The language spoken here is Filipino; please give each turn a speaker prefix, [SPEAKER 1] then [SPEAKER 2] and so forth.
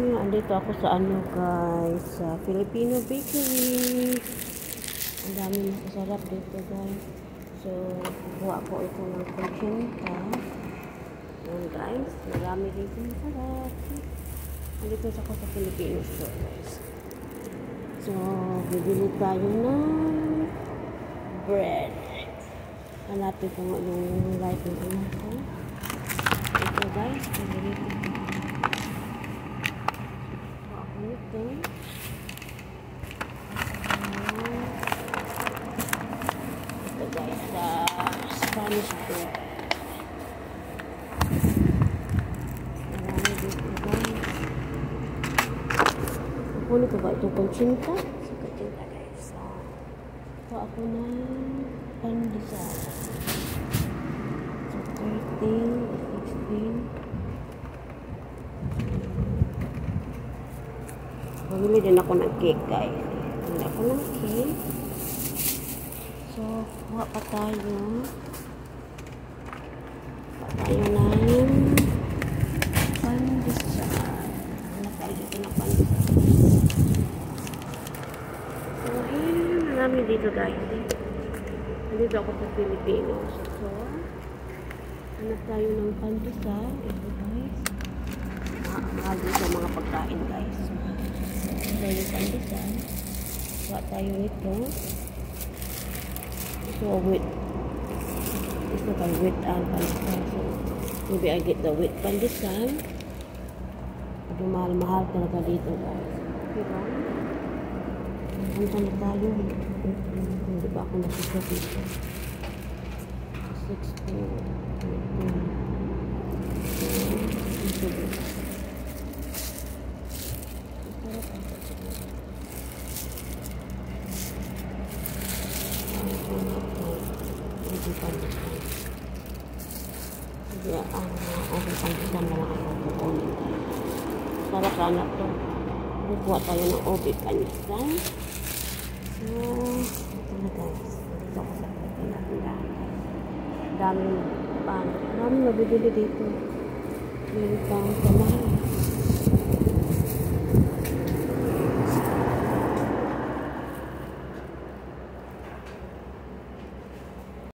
[SPEAKER 1] Andito ako sa ano guys, sa Filipino Bakery. Ang dami masasarap dito guys. So, kuha ko ito ng kuchinta. Ayan guys, marami dito masarap. Andito ako sa Filipino store guys. So, bibili tayo ng bread. Hanapin ko nga yung right ng ano ko. Ito guys, bibili ko. Ito guys, sa Spanish bread. Marami dito guys. Kukunin ko ba itong kuchinta? So, kuchinta guys. Ito ako ng pandesal. So, 13, 16. Bumili din ako ng cake guys. Bumili ako ng cake. So, kuha pa tayo. Kuha tayo ng pandesal. Hanap tayo dito ng pandesal. So, ayun. Marami dito guys. Nandito ako sa Filipino. So, hanap tayo ng pandesal. Ito guys. Mahal dito mga pagkain guys. Tayo yung pandesal. Kuha tayo nito. So, wheat. Ito tayo wheat and pandesal. So, maybe I get the wheat pandesal. Ito mahal-mahal talaga dito guys. Diba? Punta na tayo. Hindi ba ako nasigat dito? 16. Jadi ang pandesal na lang ako kukunin. Sarap sana ito. Bukuha tayo ng obi pandesal. So, ito na guys. Dito ako sa pinatindahan. Daming pan. Daming nabibili dito. Meron pang